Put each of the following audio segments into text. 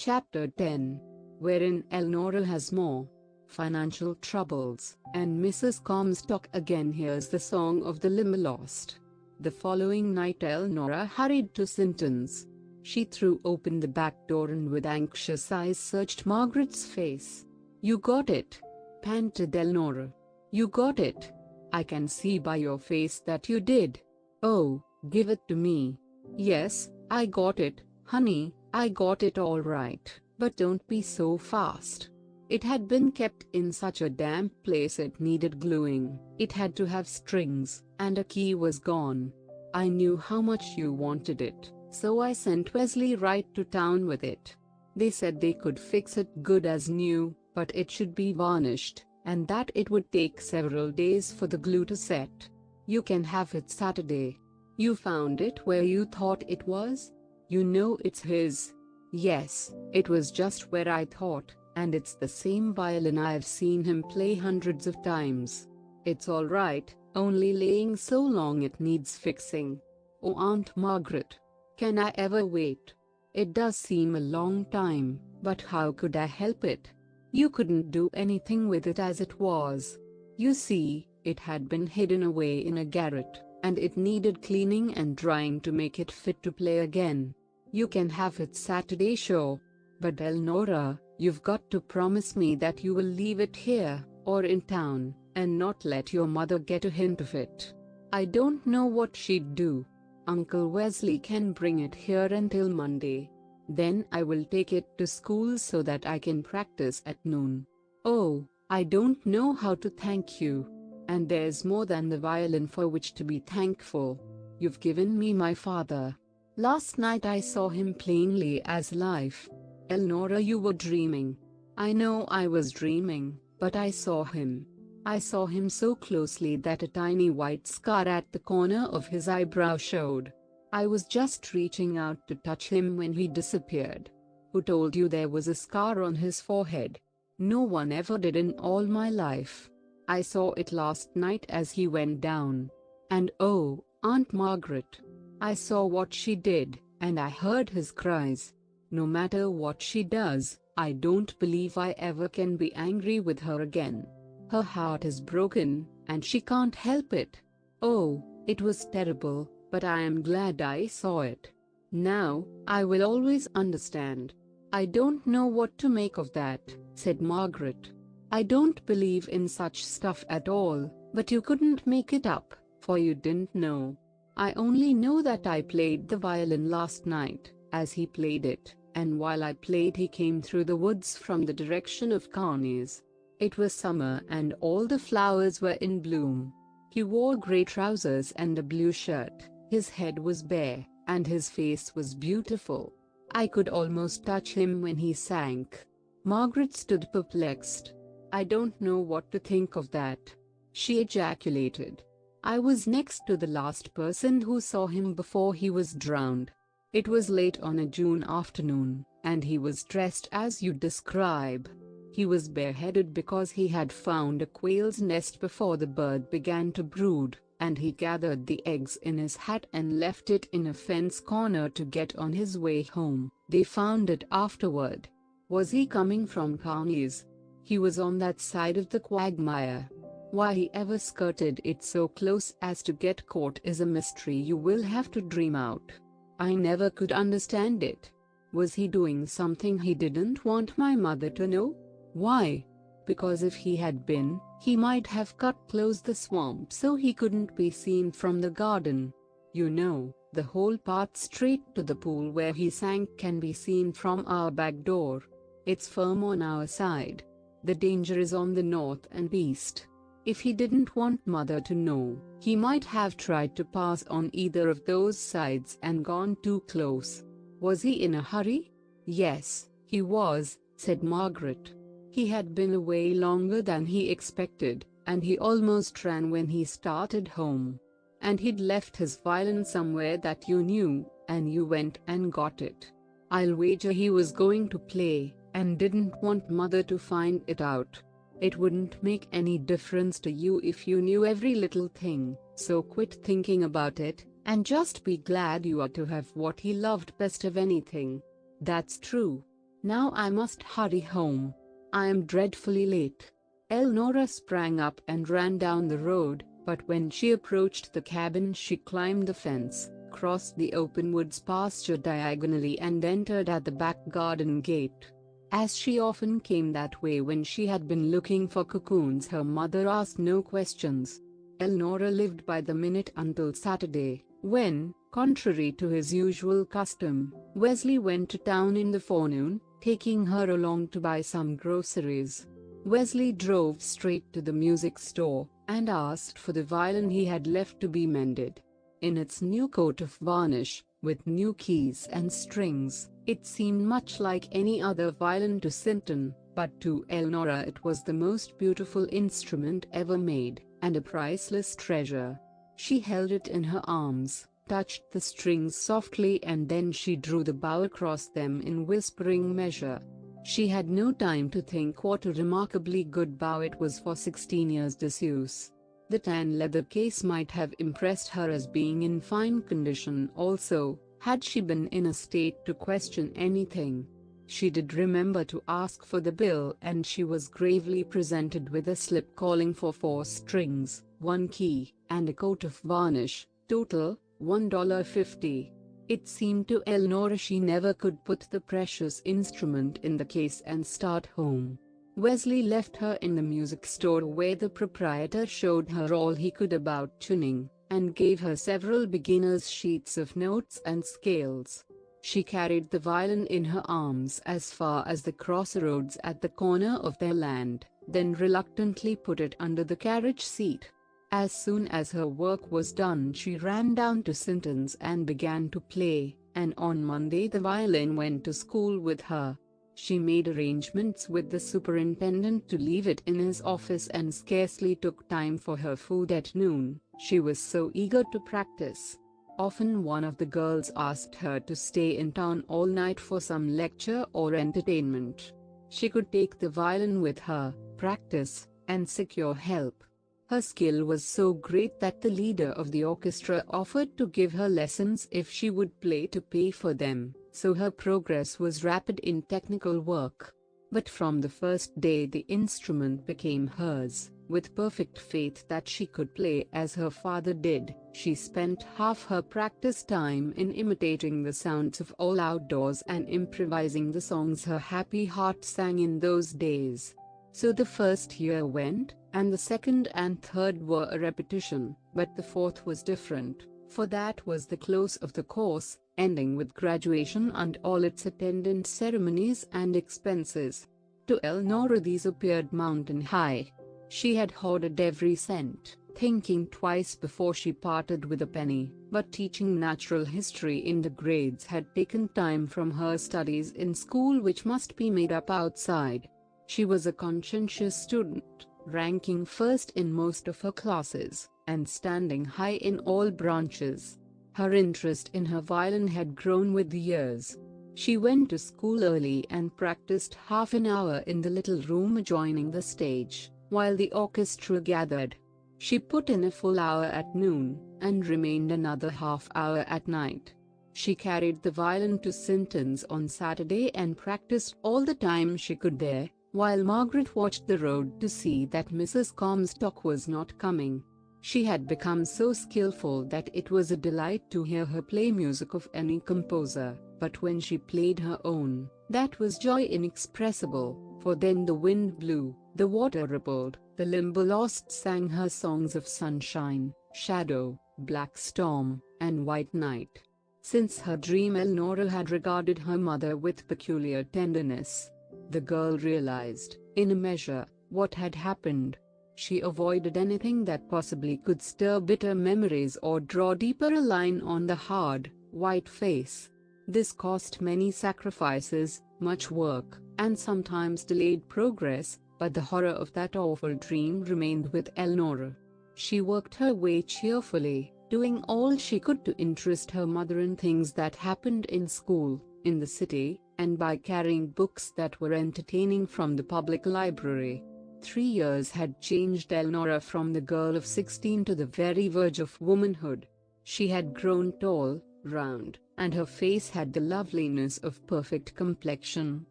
Chapter 10, wherein Elnora has more financial troubles, and Mrs. Comstock again hears the song of the Limberlost. The following night Elnora hurried to Sinton's. She threw open the back door and with anxious eyes searched Margaret's face. "You got it," panted Elnora. "You got it. I can see by your face that you did. Oh, give it to me." "Yes, I got it, honey, I got it all right, but don't be so fast." It had been kept in such a damp place it needed gluing. It had to have strings, and a key was gone. "I knew how much you wanted it, so I sent Wesley right to town with it. They said they could fix it good as new, but it should be varnished, and that it would take several days for the glue to set. You can have it Saturday." "You found it where you thought it was? You know it's his." "Yes, it was just where I thought, and it's the same violin I've seen him play hundreds of times. It's all right, only laying so long it needs fixing." "Oh, Aunt Margaret, can I ever wait? It does seem a long time, but how could I help it? You couldn't do anything with it as it was. You see, it had been hidden away in a garret, and it needed cleaning and drying to make it fit to play again. You can have it Saturday, sure. But Elnora, you've got to promise me that you will leave it here, or in town, and not let your mother get a hint of it." "I don't know what she'd do. Uncle Wesley can bring it here until Monday. Then I will take it to school so that I can practice at noon." "Oh, I don't know how to thank you. And there's more than the violin for which to be thankful. You've given me my father. Last night I saw him plainly as life." "Elnora, you were dreaming." "I know I was dreaming, but I saw him. I saw him so closely that a tiny white scar at the corner of his eyebrow showed. I was just reaching out to touch him when he disappeared." "Who told you there was a scar on his forehead?" "No one ever did in all my life. I saw it last night as he went down. And oh, Aunt Margaret, I saw what she did, and I heard his cries. No matter what she does, I don't believe I ever can be angry with her again. Her heart is broken, and she can't help it. Oh, it was terrible, but I am glad I saw it. Now, I will always understand." "I don't know what to make of that," said Margaret. "I don't believe in such stuff at all, but you couldn't make it up, for you didn't know. I only know that I played the violin last night, as he played it, and while I played he came through the woods from the direction of Carney's. It was summer and all the flowers were in bloom. He wore grey trousers and a blue shirt, his head was bare, and his face was beautiful. I could almost touch him when he sank." Margaret stood perplexed. "I don't know what to think of that," she ejaculated. "I was next to the last person who saw him before he was drowned. It was late on a June afternoon, and he was dressed as you describe. He was bareheaded because he had found a quail's nest before the bird began to brood, and he gathered the eggs in his hat and left it in a fence corner to get on his way home. They found it afterward." "Was he coming from Carney's?" "He was on that side of the quagmire. Why he ever skirted it so close as to get caught is a mystery you will have to dream out. I never could understand it. Was he doing something he didn't want my mother to know?" "Why?" "Because if he had been, he might have cut close the swamp so he couldn't be seen from the garden. You know, the whole path straight to the pool where he sank can be seen from our back door. It's firm on our side. The danger is on the north and east. If he didn't want mother to know, he might have tried to pass on either of those sides and gone too close." "Was he in a hurry?" "Yes, he was," said Margaret. "He had been away longer than he expected, and he almost ran when he started home. And he'd left his violin somewhere that you knew, and you went and got it. I'll wager he was going to play, and didn't want mother to find it out. It wouldn't make any difference to you if you knew every little thing, so quit thinking about it, and just be glad you are to have what he loved best of anything." "That's true. Now I must hurry home. I am dreadfully late." Elnora sprang up and ran down the road, but when she approached the cabin she climbed the fence, crossed the open woods pasture diagonally and entered at the back garden gate. As she often came that way when she had been looking for cocoons, her mother asked no questions. Elnora lived by the minute until Saturday, when, contrary to his usual custom, Wesley went to town in the forenoon, taking her along to buy some groceries. Wesley drove straight to the music store, and asked for the violin he had left to be mended. In its new coat of varnish, with new keys and strings, it seemed much like any other violin to Sinton, but to Elnora it was the most beautiful instrument ever made, and a priceless treasure. She held it in her arms, touched the strings softly, and then she drew the bow across them in whispering measure. She had no time to think what a remarkably good bow it was for 16 years' disuse. The tan leather case might have impressed her as being in fine condition also, had she been in a state to question anything. She did remember to ask for the bill, and she was gravely presented with a slip calling for 4 strings, 1 key, and a coat of varnish, total $1.50. It seemed to Elnora she never could put the precious instrument in the case and start home. Wesley left her in the music store where the proprietor showed her all he could about tuning, and gave her several beginner's sheets of notes and scales. She carried the violin in her arms as far as the crossroads at the corner of their land, then reluctantly put it under the carriage seat. As soon as her work was done she ran down to Sinton's and began to play, and on Monday the violin went to school with her. She made arrangements with the superintendent to leave it in his office and scarcely took time for her food at noon, she was so eager to practice. Often one of the girls asked her to stay in town all night for some lecture or entertainment. She could take the violin with her, practice, and secure help. Her skill was so great that the leader of the orchestra offered to give her lessons if she would play to pay for them, so her progress was rapid in technical work. But from the first day the instrument became hers. With perfect faith that she could play as her father did, she spent half her practice time in imitating the sounds of all outdoors and improvising the songs her happy heart sang in those days. So the first year went, and the second and third were a repetition, but the fourth was different, for that was the close of the course, ending with graduation and all its attendant ceremonies and expenses. To Elnora these appeared mountain high. She had hoarded every cent, thinking twice before she parted with a penny, but teaching natural history in the grades had taken time from her studies in school which must be made up outside. She was a conscientious student, ranking first in most of her classes, and standing high in all branches. Her interest in her violin had grown with the years. She went to school early and practiced half an hour in the little room adjoining the stage, while the orchestra gathered. She put in a full hour at noon, and remained another half hour at night. She carried the violin to Sinton's on Saturday and practiced all the time she could there, while Margaret watched the road to see that Mrs. Comstock was not coming. She had become so skillful that it was a delight to hear her play music of any composer, but when she played her own, that was joy inexpressible, for then the wind blew, the water rippled, the Limberlost sang her songs of sunshine, shadow, black storm, and white night. Since her dream Elnora had regarded her mother with peculiar tenderness. The girl realized, in a measure, what had happened. She avoided anything that possibly could stir bitter memories or draw deeper a line on the hard, white face. This cost many sacrifices, much work, and sometimes delayed progress, but the horror of that awful dream remained with Elnora. She worked her way cheerfully, doing all she could to interest her mother in things that happened in school, in the city, and by carrying books that were entertaining from the public library. 3 years had changed Elnora from the girl of 16 to the very verge of womanhood. She had grown tall, round, and her face had the loveliness of perfect complexion,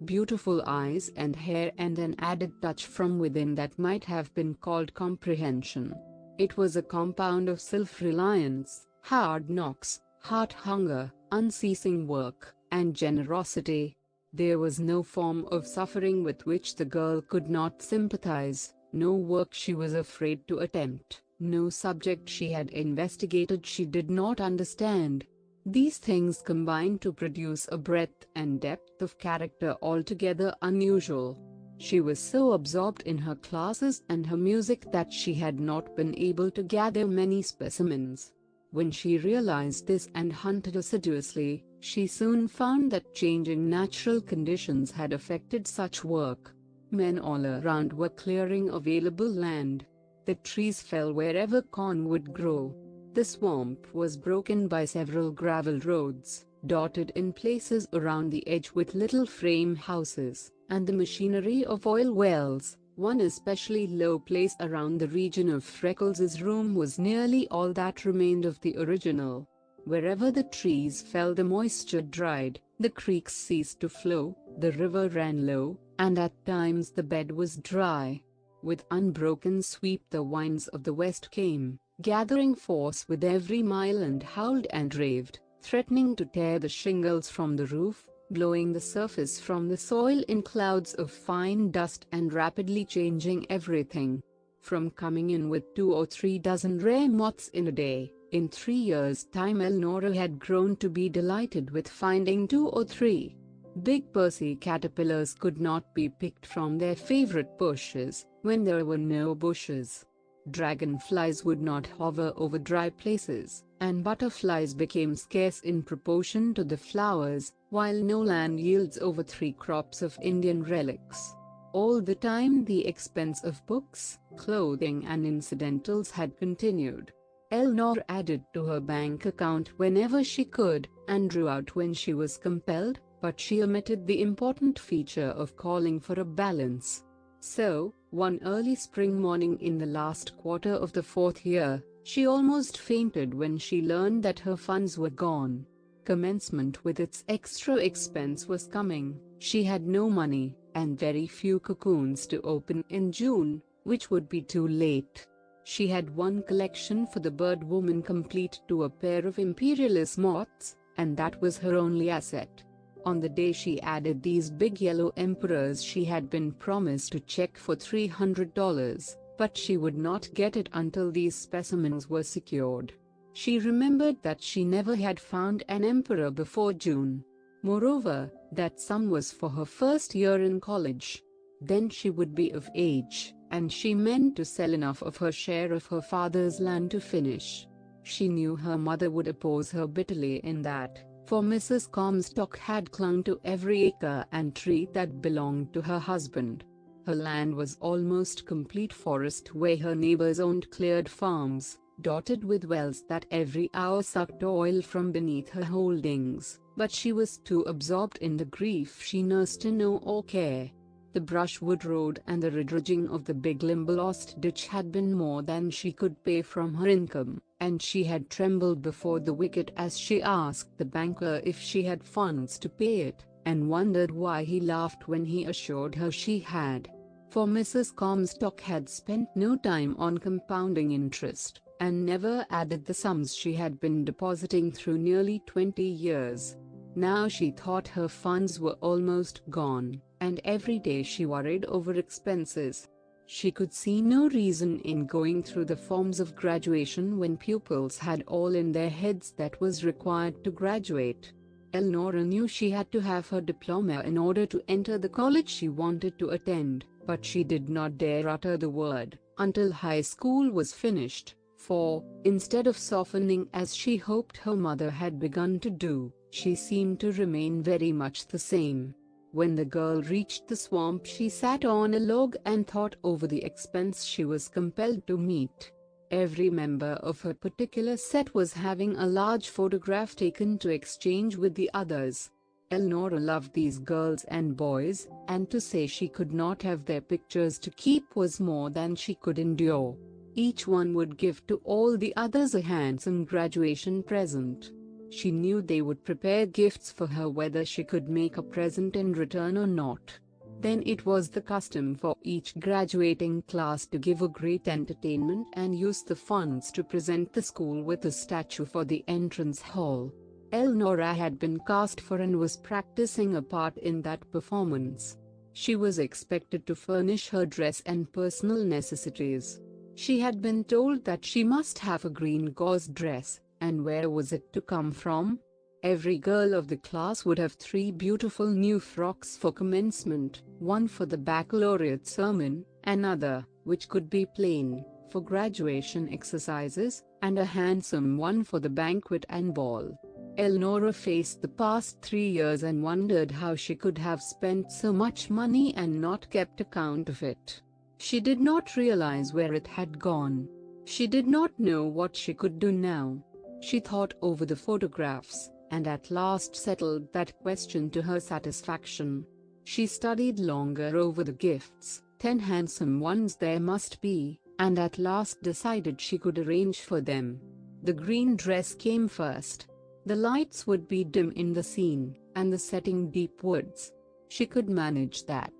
beautiful eyes and hair, and an added touch from within that might have been called comprehension. It was a compound of self-reliance, hard knocks, heart hunger, unceasing work, and generosity. There was no form of suffering with which the girl could not sympathize, no work she was afraid to attempt, no subject she had investigated she did not understand. These things combined to produce a breadth and depth of character altogether unusual. She was so absorbed in her classes and her music that she had not been able to gather many specimens. When she realized this and hunted assiduously, she soon found that changing natural conditions had affected such work. Men all around were clearing available land. The trees fell wherever corn would grow. The swamp was broken by several gravel roads, dotted in places around the edge with little frame houses, and the machinery of oil wells. One especially low place around the region of Freckles' room was nearly all that remained of the original. Wherever the trees fell, the moisture dried, the creeks ceased to flow, the river ran low, and at times the bed was dry. With unbroken sweep the winds of the west came, gathering force with every mile, and howled and raved, threatening to tear the shingles from the roof, blowing the surface from the soil in clouds of fine dust, and rapidly changing everything. From coming in with 2 or 3 dozen rare moths in a day, in 3 years' time Elnora had grown to be delighted with finding 2 or 3. Big Percy caterpillars could not be picked from their favorite bushes, when there were no bushes. Dragonflies would not hover over dry places, and butterflies became scarce in proportion to the flowers, while no land yields over 3 crops of Indian relics. All the time the expense of books, clothing and incidentals had continued. Elnora added to her bank account whenever she could, and drew out when she was compelled, but she omitted the important feature of calling for a balance. So, one early spring morning in the last quarter of the 4th year, she almost fainted when she learned that her funds were gone. Commencement with its extra expense was coming. She had no money, and very few cocoons to open in June, which would be too late. She had one collection for the bird woman complete to a pair of imperialis moths, and that was her only asset. On the day she added these big yellow emperors she had been promised a check for $300, but she would not get it until these specimens were secured. She remembered that she never had found an emperor before June. Moreover, that sum was for her first year in college. Then she would be of age, and she meant to sell enough of her share of her father's land to finish. She knew her mother would oppose her bitterly in that, for Mrs. Comstock had clung to every acre and tree that belonged to her husband. Her land was almost complete forest where her neighbors owned cleared farms, dotted with wells that every hour sucked oil from beneath her holdings, but she was too absorbed in the grief she nursed to know or care. The brushwood road and the redredging of the big Limberlost ditch had been more than she could pay from her income, and she had trembled before the wicket as she asked the banker if she had funds to pay it, and wondered why he laughed when he assured her she had. For Mrs. Comstock had spent no time on compounding interest, and never added the sums she had been depositing through nearly 20 years. Now she thought her funds were almost gone, and every day she worried over expenses. She could see no reason in going through the forms of graduation when pupils had all in their heads that was required to graduate. Elnora knew she had to have her diploma in order to enter the college she wanted to attend, but she did not dare utter the word until high school was finished, for, instead of softening as she hoped her mother had begun to do, she seemed to remain very much the same. When the girl reached the swamp she sat on a log and thought over the expense she was compelled to meet. Every member of her particular set was having a large photograph taken to exchange with the others. Elnora loved these girls and boys, and to say she could not have their pictures to keep was more than she could endure. Each one would give to all the others a handsome graduation present. She knew they would prepare gifts for her whether she could make a present in return or not. Then it was the custom for each graduating class to give a great entertainment and use the funds to present the school with a statue for the entrance hall. Elnora had been cast for and was practicing a part in that performance. She was expected to furnish her dress and personal necessities. She had been told that she must have a green gauze dress, and where was it to come from? Every girl of the class would have 3 beautiful new frocks for commencement, one for the baccalaureate sermon, another, which could be plain, for graduation exercises, and a handsome one for the banquet and ball. Elnora faced the past 3 years and wondered how she could have spent so much money and not kept account of it. She did not realize where it had gone. She did not know what she could do now. She thought over the photographs, and at last settled that question to her satisfaction. She studied longer over the gifts, 10 handsome ones there must be, and at last decided she could arrange for them. The green dress came first. The lights would be dim in the scene, and the setting deep woods. She could manage that.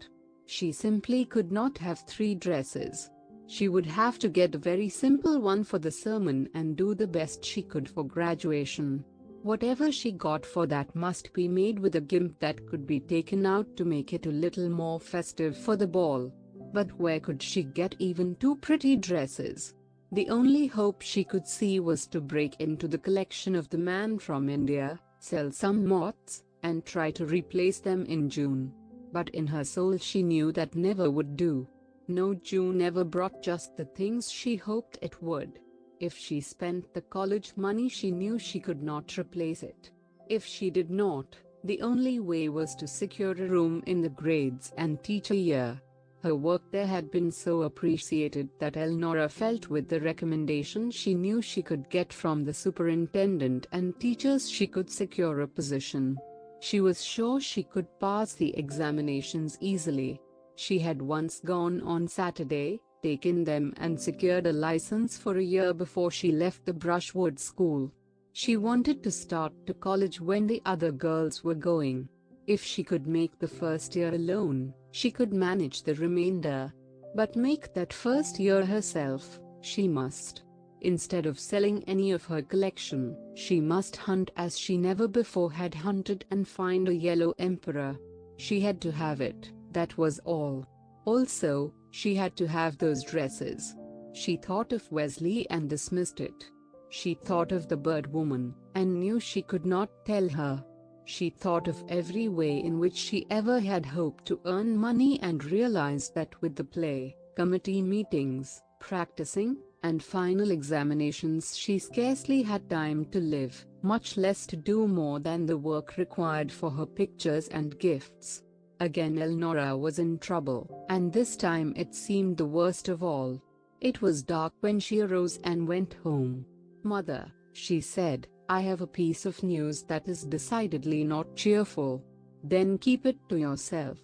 She simply could not have 3 dresses. She would have to get a very simple one for the sermon and do the best she could for graduation. Whatever she got for that must be made with a gimp that could be taken out to make it a little more festive for the ball. But where could she get even 2 pretty dresses? The only hope she could see was to break into the collection of the man from India, sell some moths, and try to replace them in June. But in her soul she knew that never would do. No June ever brought just the things she hoped it would. If she spent the college money she knew she could not replace it. If she did not, the only way was to secure a room in the grades and teach a year. Her work there had been so appreciated that Elnora felt with the recommendation she knew she could get from the superintendent and teachers she could secure a position. She was sure she could pass the examinations easily. She had once gone on Saturday, taken them and secured a license for a year before she left the Brushwood school. She wanted to start to college when the other girls were going. If she could make the first year alone, she could manage the remainder. But make that first year herself, she must. Instead of selling any of her collection, she must hunt as she never before had hunted and find a yellow emperor. She had to have it, that was all. Also, she had to have those dresses. She thought of Wesley and dismissed it. She thought of the bird woman, and knew she could not tell her. She thought of every way in which she ever had hoped to earn money and realized that with the play, committee meetings, practicing, and final examinations she scarcely had time to live, much less to do more than the work required for her pictures and gifts. Again Elnora was in trouble, and this time it seemed the worst of all. It was dark when she arose and went home. "Mother," she said, "I have a piece of news that is decidedly not cheerful." "Then keep it to yourself,"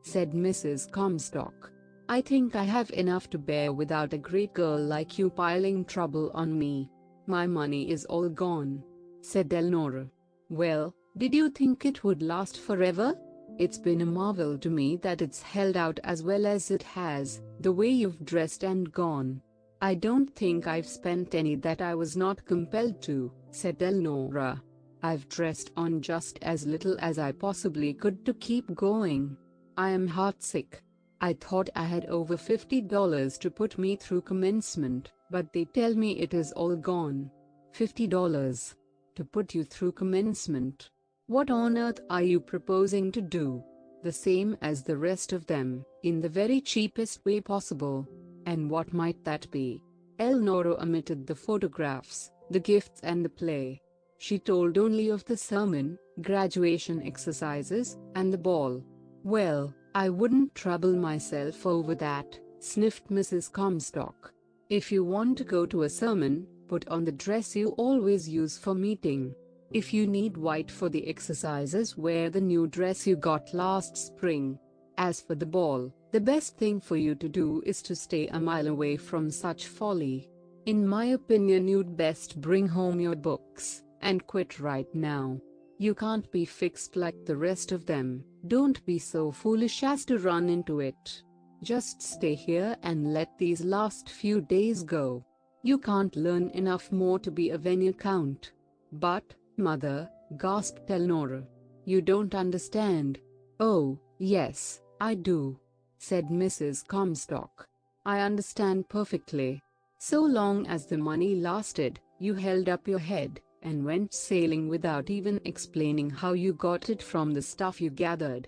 said Mrs. Comstock. "I think I have enough to bear without a great girl like you piling trouble on me." "My money is all gone," said Elnora. "Well, did you think it would last forever? It's been a marvel to me that it's held out as well as it has, the way you've dressed and gone." "I don't think I've spent any that I was not compelled to," said Elnora. "I've dressed on just as little as I possibly could to keep going. I am heartsick. I thought I had over $50 to put me through commencement, but they tell me it is all gone." $50 to put you through commencement? What on earth are you proposing to do? "The same as the rest of them, in the very cheapest way possible." "And what might that be?" Elnora omitted the photographs, the gifts and the play. She told only of the sermon, graduation exercises, and the ball. "Well, I wouldn't trouble myself over that," sniffed Mrs. Comstock. "If you want to go to a sermon, put on the dress you always use for meeting. If you need white for the exercises, wear the new dress you got last spring. As for the ball, the best thing for you to do is to stay a mile away from such folly. In my opinion you'd best bring home your books, and quit right now. You can't be fixed like the rest of them. Don't be so foolish as to run into it. Just stay here and let these last few days go. You can't learn enough more to be a venue count. But, mother, gasped Elnora, you don't understand. Oh, yes, I do, said Mrs. Comstock. I understand perfectly. So long as the money lasted, you held up your head and went sailing without even explaining how you got it from the stuff you gathered.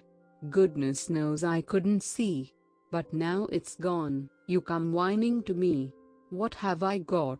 Goodness knows I couldn't see. But now it's gone, you come whining to me. What have I got?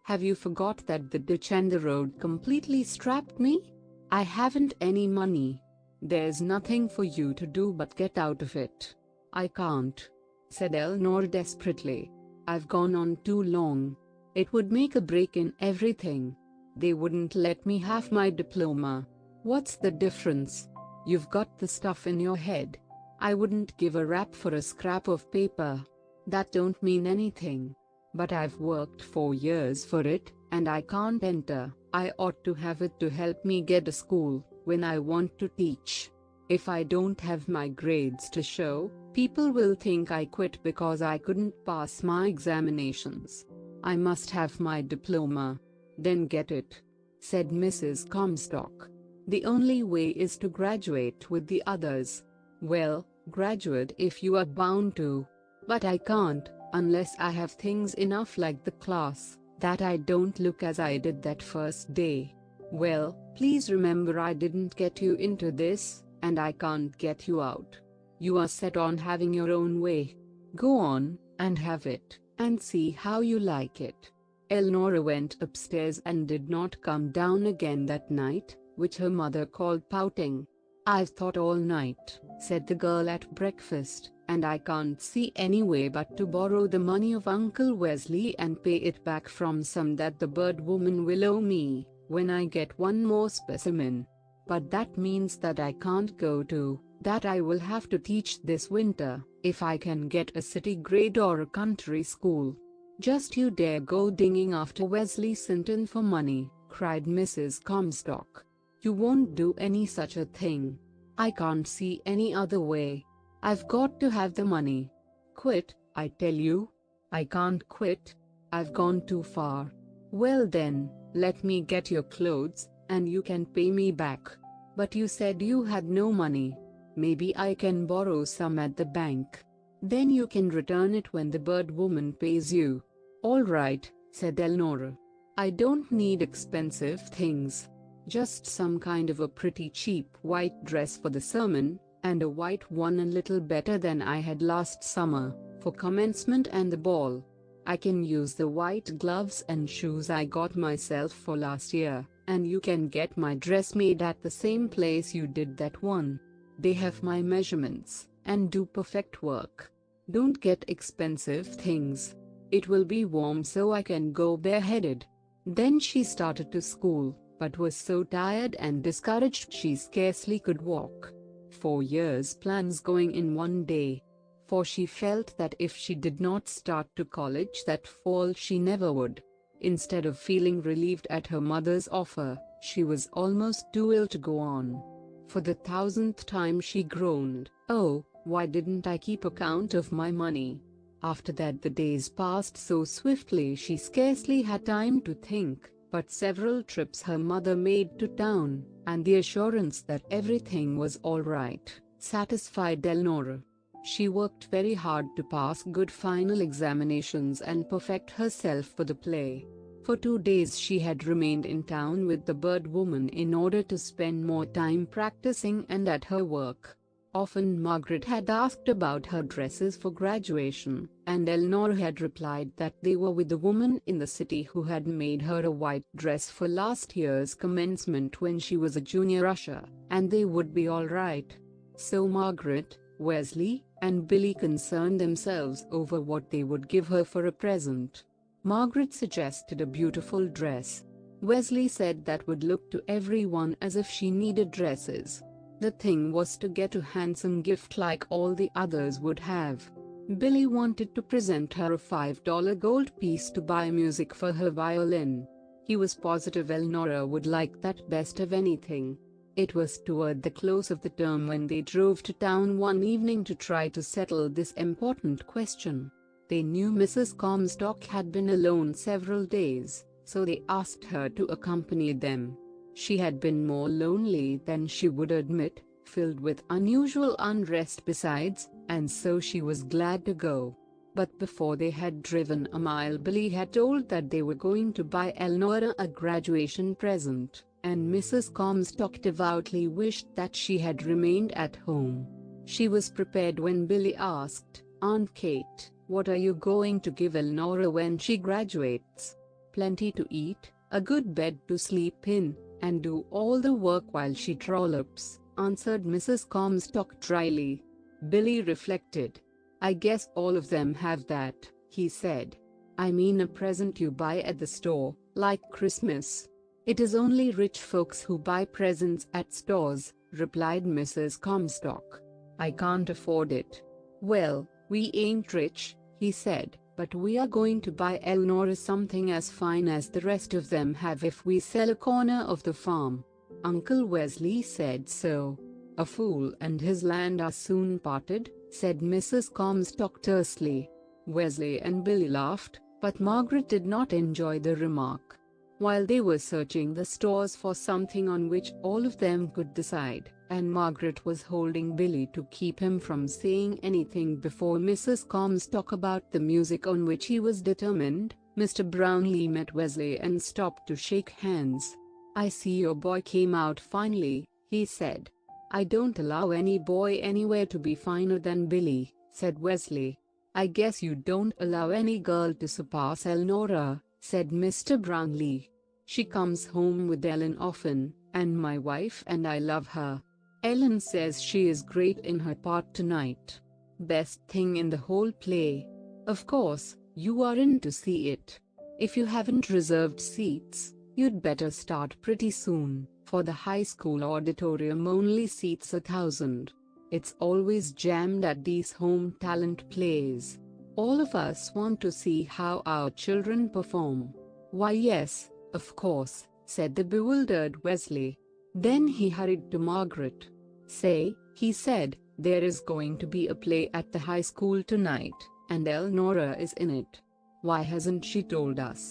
Have you forgot that the ditch and the road completely strapped me? I haven't any money. There's nothing for you to do but get out of it. I can't, said Elnora desperately. I've gone on too long. It would make a break in everything. They wouldn't let me have my diploma. What's the difference? You've got the stuff in your head. I wouldn't give a rap for a scrap of paper. That don't mean anything. But I've worked 4 years for it, and I can't enter. I ought to have it to help me get a school when I want to teach. If I don't have my grades to show, people will think I quit because I couldn't pass my examinations. I must have my diploma. Then get it, said Mrs. Comstock. The only way is to graduate with the others. Well, graduate if you are bound to. But I can't, unless I have things enough like the class, that I don't look as I did that first day. Well, please remember I didn't get you into this, and I can't get you out. You are set on having your own way. Go on, and have it, and see how you like it. Elnora went upstairs and did not come down again that night, which her mother called pouting. I've thought all night, said the girl at breakfast, and I can't see any way but to borrow the money of Uncle Wesley and pay it back from some that the bird woman will owe me, when I get one more specimen. But that means that I can't go to, that I will have to teach this winter, if I can get a city grade or a country school. Just you dare go dinging after Wesley Sinton for money, cried Mrs. Comstock. You won't do any such a thing. I can't see any other way. I've got to have the money. Quit, I tell you. I can't quit. I've gone too far. Well then, let me get your clothes, and you can pay me back. But you said you had no money. Maybe I can borrow some at the bank. Then you can return it when the bird woman pays you. All right, said Elnora. I don't need expensive things. Just some kind of a pretty cheap white dress for the sermon, and a white one a little better than I had last summer, for commencement and the ball. I can use the white gloves and shoes I got myself for last year, and you can get my dress made at the same place you did that one. They have my measurements, and do perfect work. Don't get expensive things. It will be warm so I can go bareheaded. Then she started to school, but was so tired and discouraged she scarcely could walk. 4 years' plans going in one day. For she felt that if she did not start to college that fall she never would. Instead of feeling relieved at her mother's offer, she was almost too ill to go on. For the 1000th time she groaned, "Oh, why didn't I keep account of my money?" After that the days passed so swiftly she scarcely had time to think, but several trips her mother made to town, and the assurance that everything was all right, satisfied Elnora. She worked very hard to pass good final examinations and perfect herself for the play. For 2 days she had remained in town with the bird woman in order to spend more time practicing and at her work. Often Margaret had asked about her dresses for graduation, and Elnora had replied that they were with the woman in the city who had made her a white dress for last year's commencement when she was a junior usher, and they would be all right. So Margaret, Wesley, and Billy concerned themselves over what they would give her for a present. Margaret suggested a beautiful dress. Wesley said that would look to everyone as if she needed dresses. The thing was to get a handsome gift like all the others would have. Billy wanted to present her a $5 gold piece to buy music for her violin. He was positive Elnora would like that best of anything. It was toward the close of the term when they drove to town one evening to try to settle this important question. They knew Mrs. Comstock had been alone several days, so they asked her to accompany them. She had been more lonely than she would admit, filled with unusual unrest besides, and so she was glad to go. But before they had driven a mile, Billy had told that they were going to buy Elnora a graduation present, and Mrs. Comstock devoutly wished that she had remained at home. She was prepared when Billy asked, "Aunt Kate, what are you going to give Elnora when she graduates?" "Plenty to eat, a good bed to sleep in, and do all the work while she trollops," answered Mrs. Comstock dryly. Billy reflected. "I guess all of them have that," he said. "I mean a present you buy at the store, like Christmas." "It is only rich folks who buy presents at stores," replied Mrs. Comstock. "I can't afford it." "Well, we ain't rich," he said, "but we are going to buy Elnora something as fine as the rest of them have if we sell a corner of the farm." Uncle Wesley said so. "A fool and his land are soon parted," said Mrs. Comstock tersely. Wesley and Billy laughed, but Margaret did not enjoy the remark. While they were searching the stores for something on which all of them could decide, and Margaret was holding Billy to keep him from saying anything before Mrs. Comstock about the music on which he was determined, Mr. Brownlee met Wesley and stopped to shake hands. "I see your boy came out finely," he said. "I don't allow any boy anywhere to be finer than Billy," said Wesley. "I guess you don't allow any girl to surpass Elnora," said Mr. Brownlee. "She comes home with Ellen often, and my wife and I love her. Ellen says she is great in her part tonight. Best thing in the whole play. Of course, you are in to see it. If you haven't reserved seats, you'd better start pretty soon, for the high school auditorium only seats 1,000. It's always jammed at these home talent plays. All of us want to see how our children perform." "Why yes, of course," said the bewildered Wesley. Then he hurried to Margaret. "Say," he said, "there is going to be a play at the high school tonight, and Elnora is in it. Why hasn't she told us?"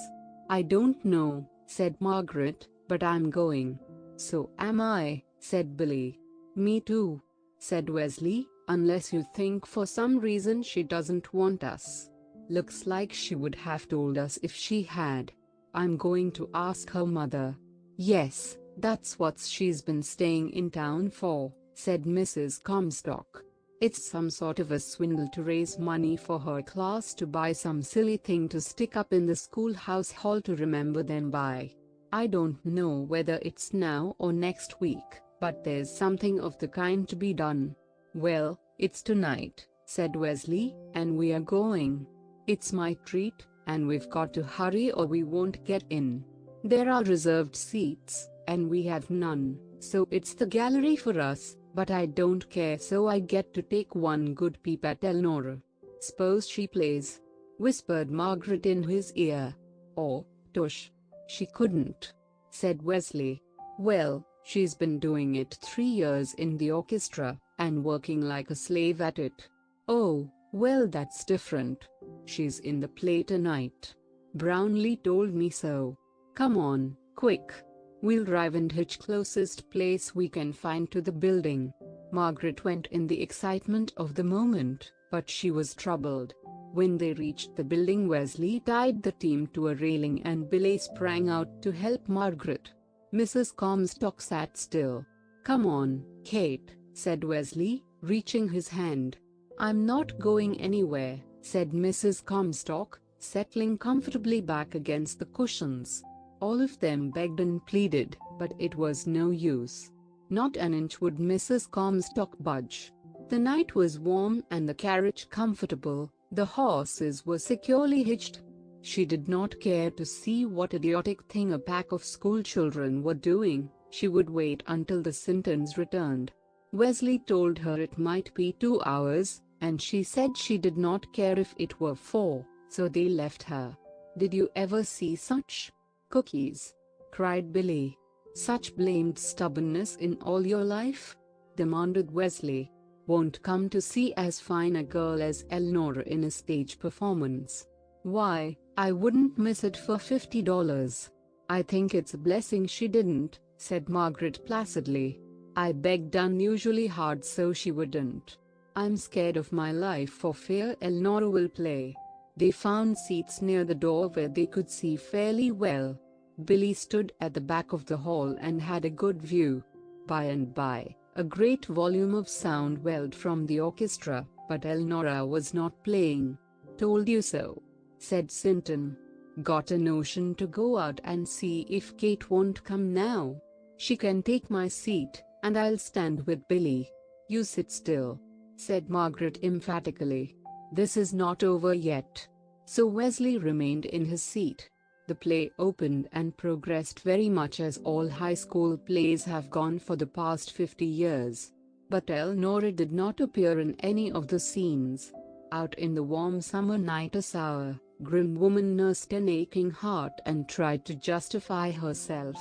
"I don't know," said Margaret, "but I'm going." "So am I," said Billy. "Me too," said Wesley, "unless you think for some reason she doesn't want us. Looks like she would have told us if she had. I'm going to ask her mother." "Yes, that's what she's been staying in town for," said Mrs. Comstock. "It's some sort of a swindle to raise money for her class to buy some silly thing to stick up in the schoolhouse hall to remember them by. I don't know whether it's now or next week, but there's something of the kind to be done." "Well, it's tonight," said Wesley, "and we are going. It's my treat, and we've got to hurry or we won't get in. There are reserved seats, and we have none, so it's the gallery for us, but I don't care, so I get to take one good peep at Elnora." "Suppose she plays," whispered Margaret in his ear. "Oh, tush. She couldn't," said Wesley. "Well, she's been doing it 3 years in the orchestra, and working like a slave at it." "Oh, well, that's different. She's in the play tonight. Brownlee told me so. Come on, quick. We'll drive and hitch closest place we can find to the building." Margaret went in the excitement of the moment, but she was troubled. When they reached the building, Wesley tied the team to a railing and Billy sprang out to help Margaret. Mrs. Comstock sat still. "Come on, Kate," said Wesley, reaching his hand. "I'm not going anywhere," said Mrs. Comstock, settling comfortably back against the cushions. All of them begged and pleaded, but it was no use. Not an inch would Mrs. Comstock budge. The night was warm and the carriage comfortable. The horses were securely hitched. She did not care to see what idiotic thing a pack of schoolchildren were doing. She would wait until the Sintons returned. Wesley told her it might be 2 hours, and she said she did not care if it were 4, so they left her. Did you ever see such cookies," cried Billy. "Such blamed stubbornness in all your life?" demanded Wesley. "Won't come to see as fine a girl as Elnora in a stage performance? Why, I wouldn't miss it for $50. "I think it's a blessing she didn't," said Margaret placidly. "I begged unusually hard so she wouldn't. I'm scared of my life for fear Elnora will play." They found seats near the door where they could see fairly well. Billy stood at the back of the hall and had a good view. By and by, a great volume of sound welled from the orchestra, but Elnora was not playing. "Told you so," said Sinton. "Got a notion to go out and see if Kate won't come now. She can take my seat, and I'll stand with Billy." "You sit still," said Margaret emphatically. "This is not over yet." So Wesley remained in his seat. The play opened and progressed very much as all high school plays have gone for the past 50 years. But Elnora did not appear in any of the scenes. Out in the warm summer night a sour, grim woman nursed an aching heart and tried to justify herself.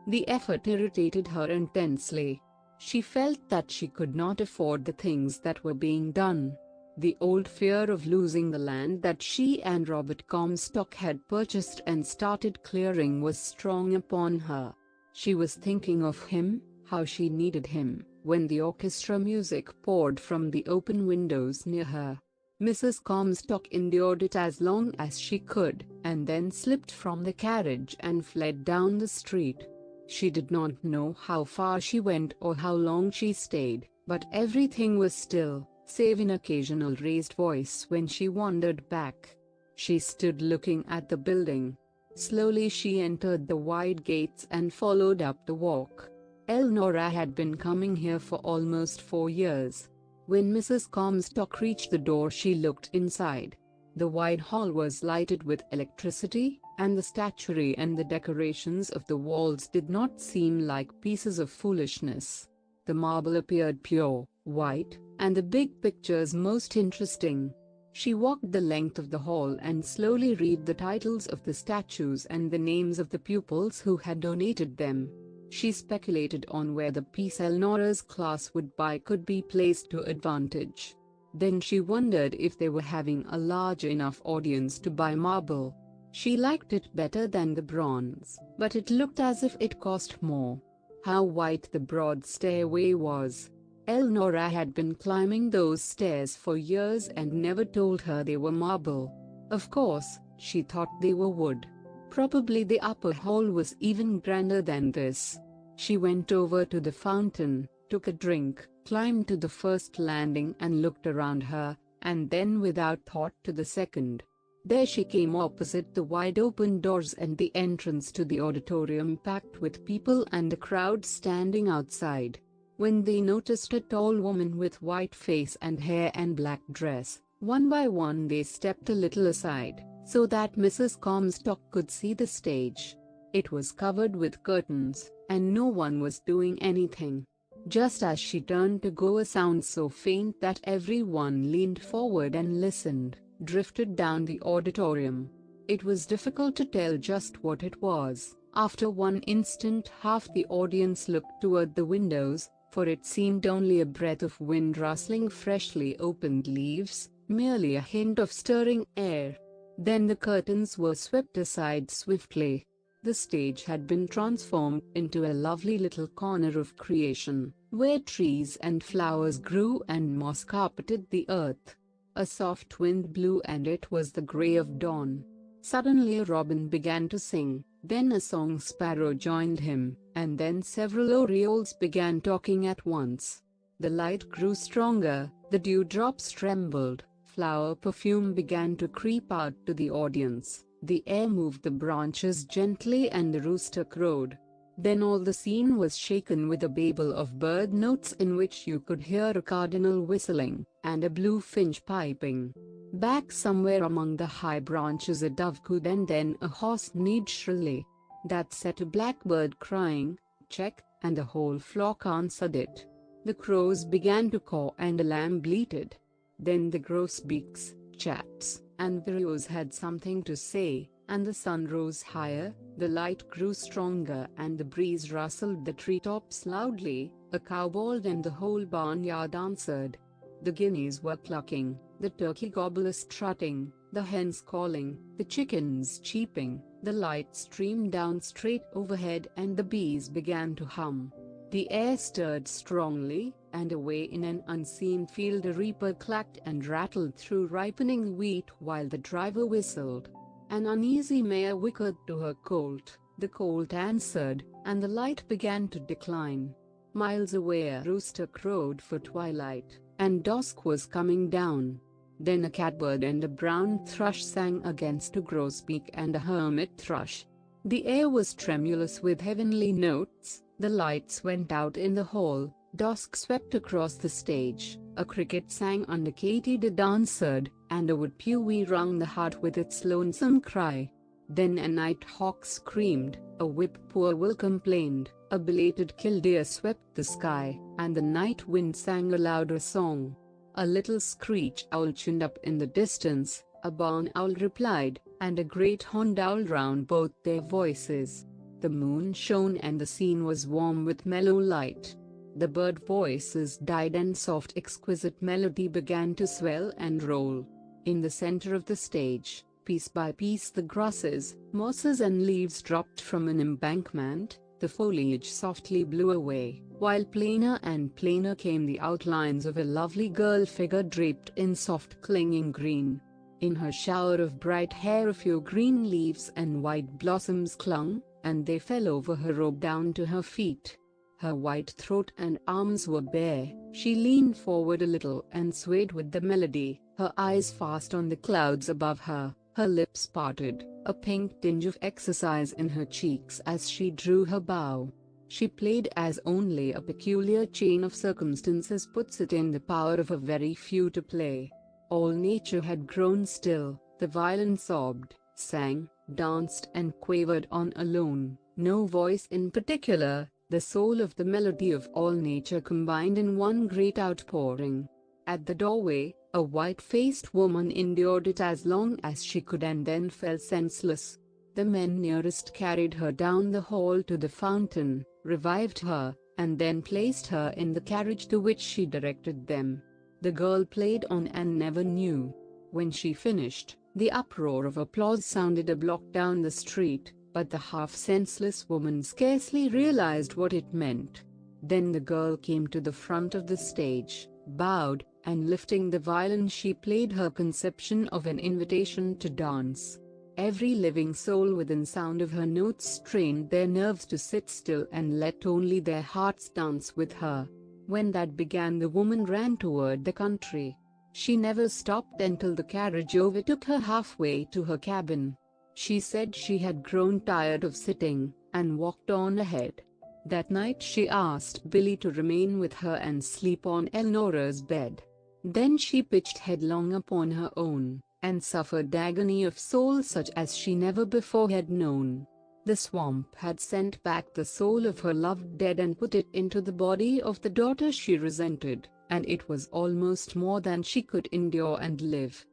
The effort irritated her intensely. She felt that she could not afford the things that were being done. The old fear of losing the land that she and Robert Comstock had purchased and started clearing was strong upon her. She was thinking of him, how she needed him, when the orchestra music poured from the open windows near her. Mrs. Comstock endured it as long as she could, and then slipped from the carriage and fled down the street. She did not know how far she went or how long she stayed, but everything was still, save an occasional raised voice when she wandered back. She stood looking at the building. Slowly she entered the wide gates and followed up the walk. Elnora had been coming here for almost 4 years. When Mrs. Comstock reached the door she looked inside. The wide hall was lighted with electricity, and the statuary and the decorations of the walls did not seem like pieces of foolishness. The marble appeared pure, white, and the big pictures most interesting. She walked the length of the hall and slowly read the titles of the statues and the names of the pupils who had donated them. She speculated on where the piece Elnora's class would buy could be placed to advantage. Then she wondered if they were having a large enough audience to buy marble. She liked it better than the bronze, but it looked as if it cost more. How white the broad stairway was! Elnora had been climbing those stairs for years and never told her they were marble. Of course, she thought they were wood. Probably the upper hall was even grander than this. She went over to the fountain, took a drink, climbed to the first landing and looked around her, and then without thought to the second. There she came opposite the wide open doors and the entrance to the auditorium packed with people and a crowd standing outside. When they noticed a tall woman with white face and hair and black dress, one by one they stepped a little aside, so that Mrs. Comstock could see the stage. It was covered with curtains, and no one was doing anything. Just as she turned to go, a sound so faint that everyone leaned forward and listened, drifted down the auditorium. It was difficult to tell just what it was. After one instant half the audience looked toward the windows, for it seemed only a breath of wind rustling freshly opened leaves, merely a hint of stirring air. Then the curtains were swept aside swiftly. The stage had been transformed into a lovely little corner of creation, where trees and flowers grew and moss carpeted the earth. A soft wind blew and it was the gray of dawn. Suddenly a robin began to sing, then a song sparrow joined him, and then several orioles began talking at once. The light grew stronger, the dewdrops trembled, flower perfume began to creep out to the audience. The air moved the branches gently and the rooster crowed. Then all the scene was shaken with a babel of bird notes in which you could hear a cardinal whistling, and a blue finch piping. Back somewhere among the high branches a dove cooed and then a horse neighed shrilly. That set a blackbird crying, "Check," and the whole flock answered it. The crows began to caw and a lamb bleated. Then the grosbeaks, chats, and vireos had something to say, and the sun rose higher, The light grew stronger and the breeze rustled the treetops loudly. A cow bawled and the whole barnyard answered. The guineas were clucking, the turkey gobblers strutting, the hens calling, the chickens cheeping, the light streamed down straight overhead and the bees began to hum. The air stirred strongly, and away in an unseen field a reaper clacked and rattled through ripening wheat while the driver whistled. An uneasy mare whickered to her colt, the colt answered, and the light began to decline. Miles away a rooster crowed for twilight, and dusk was coming down. Then a catbird and a brown thrush sang against a grosbeak and a hermit thrush. The air was tremulous with heavenly notes. The lights went out in the hall, dusk swept across the stage, a cricket sang and a katydid answered, and a woodpecker wrung the heart with its lonesome cry. Then a nighthawk screamed, a whippoorwill complained, a belated killdeer swept the sky, and the night wind sang a louder song. A little screech owl tuned up in the distance, a barn owl replied, and a great horned owl drowned both their voices. The moon shone and the scene was warm with mellow light. The bird voices died and soft exquisite melody began to swell and roll. In the center of the stage, piece by piece the grasses, mosses and leaves dropped from an embankment, the foliage softly blew away, while plainer and plainer came the outlines of a lovely girl figure draped in soft clinging green. In her shower of bright hair a few green leaves and white blossoms clung, and they fell over her robe down to her feet. Her white throat and arms were bare. She leaned forward a little and swayed with the melody, her eyes fast on the clouds above her, her lips parted, a pink tinge of exercise in her cheeks as she drew her bow. She played as only a peculiar chain of circumstances puts it in the power of a very few to play. All nature had grown still, the violin sobbed, sang, danced and quavered on alone, no voice in particular, the soul of the melody of all nature combined in one great outpouring. At the doorway, a white-faced woman endured it as long as she could and then fell senseless. The men nearest carried her down the hall to the fountain, revived her, and then placed her in the carriage to which she directed them. The girl played on and never knew. When she finished, the uproar of applause sounded a block down the street, but the half-senseless woman scarcely realized what it meant. Then the girl came to the front of the stage, bowed, and lifting the violin she played her conception of an invitation to dance. Every living soul within sound of her notes strained their nerves to sit still and let only their hearts dance with her. When that began the woman ran toward the country. She never stopped until the carriage overtook her halfway to her cabin. She said she had grown tired of sitting, and walked on ahead. That night she asked Billy to remain with her and sleep on Elnora's bed. Then she pitched headlong upon her own, and suffered agony of soul such as she never before had known. The swamp had sent back the soul of her loved dead and put it into the body of the daughter she resented, and it was almost more than she could endure and live.